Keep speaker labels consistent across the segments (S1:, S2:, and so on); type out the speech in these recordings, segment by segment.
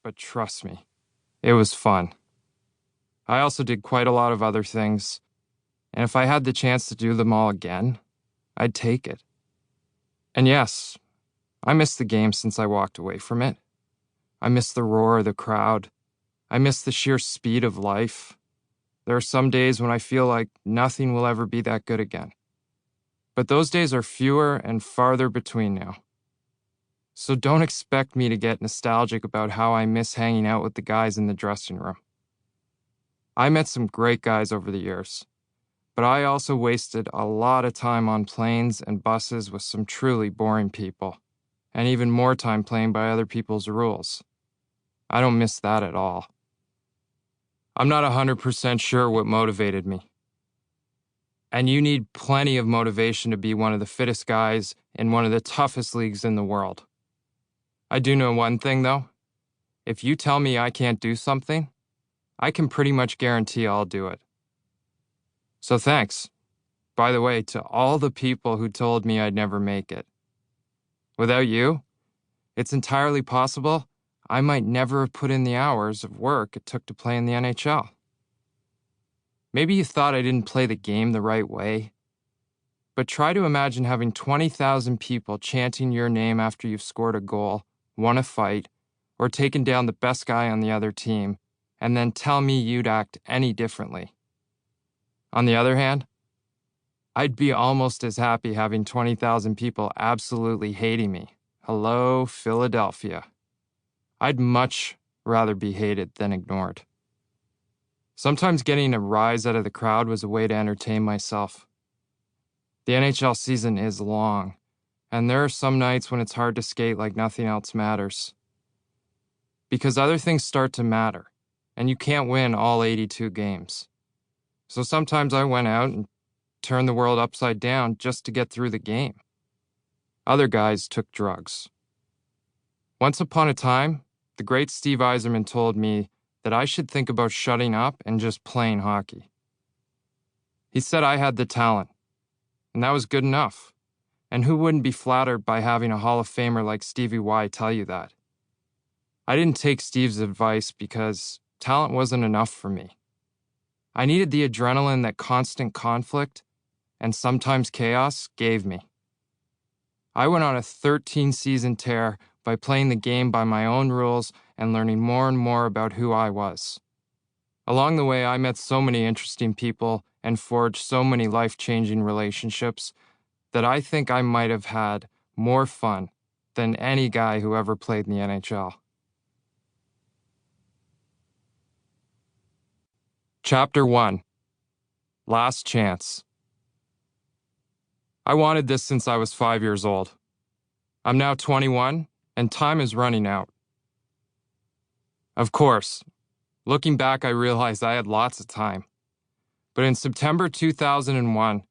S1: but trust me, it was fun. I also did quite a lot of other things, and if I had the chance to do them all again, I'd take it. And yes, I miss the game since I walked away from it. I miss the roar of the crowd. I miss the sheer speed of life. There are some days when I feel like nothing will ever be that good again. But those days are fewer and farther between now. So don't expect me to get nostalgic about how I miss hanging out with the guys in the dressing room. I met some great guys over the years, but I also wasted a lot of time on planes and buses with some truly boring people, and even more time playing by other people's rules. I don't miss that at all. I'm not 100% sure what motivated me. And you need plenty of motivation to be one of the fittest guys in one of the toughest leagues in the world. I do know one thing, though. If you tell me I can't do something, I can pretty much guarantee I'll do it. So thanks, by the way, to all the people who told me I'd never make it. Without you, it's entirely possible I might never have put in the hours of work it took to play in the NHL. Maybe you thought I didn't play the game the right way, but try to imagine having 20,000 people chanting your name after you've scored a goal, won a fight, or taken down the best guy on the other team, and then tell me you'd act any differently. On the other hand, I'd be almost as happy having 20,000 people absolutely hating me. Hello, Philadelphia. I'd much rather be hated than ignored. Sometimes getting a rise out of the crowd was a way to entertain myself. The NHL season is long, and there are some nights when it's hard to skate like nothing else matters. Because other things start to matter, and you can't win all 82 games. So sometimes I went out and turned the world upside down just to get through the game. Other guys took drugs. Once upon a time, the great Steve Yzerman told me that I should think about shutting up and just playing hockey. He said I had the talent, and that was good enough. And who wouldn't be flattered by having a Hall of Famer like Stevie Y tell you that? I didn't take Steve's advice because talent wasn't enough for me. I needed the adrenaline that constant conflict and sometimes chaos gave me. I went on a 13-season tear by playing the game by my own rules and learning more and more about who I was. Along the way, I met so many interesting people and forged so many life-changing relationships that I think I might have had more fun than any guy who ever played in the NHL. Chapter 1. Last Chance. I wanted this since I was 5 years old. I'm now 21, and time is running out. Of course, looking back, I realized I had lots of time. But in September 2001,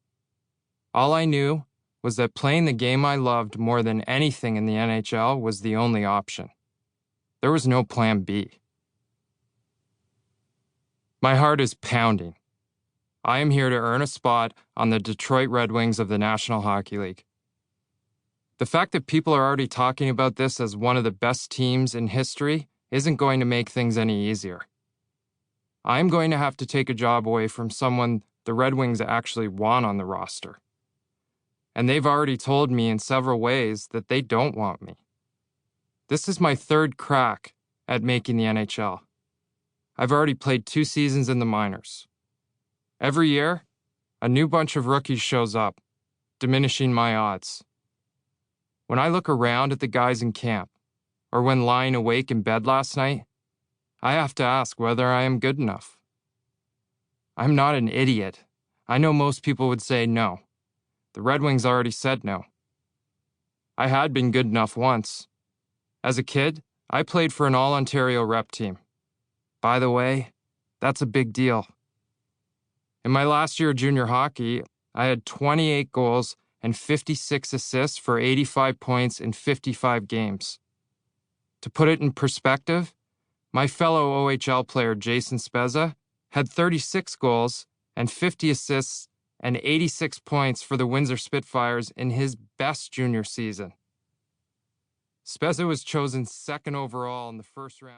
S1: all I knew was that playing the game I loved more than anything in the NHL was the only option. There was no plan B. My heart is pounding. I am here to earn a spot on the Detroit Red Wings of the National Hockey League. The fact that people are already talking about this as one of the best teams in history isn't going to make things any easier. I'm going to have to take a job away from someone the Red Wings actually want on the roster. And they've already told me in several ways that they don't want me. This is my third crack at making the NHL. I've already played 2 seasons in the minors. Every year, a new bunch of rookies shows up, diminishing my odds. When I look around at the guys in camp, or when lying awake in bed last night, I have to ask whether I am good enough. I'm not an idiot. I know most people would say no. The Red Wings already said no. I had been good enough once. As a kid, I played for an all-Ontario rep team. By the way, that's a big deal. In my last year of junior hockey, I had 28 goals and 56 assists for 85 points in 55 games. To put it in perspective, my fellow OHL player Jason Spezza had 36 goals and 50 assists and 86 points for the Windsor Spitfires in his best junior season. Spezza was chosen second overall in the first round.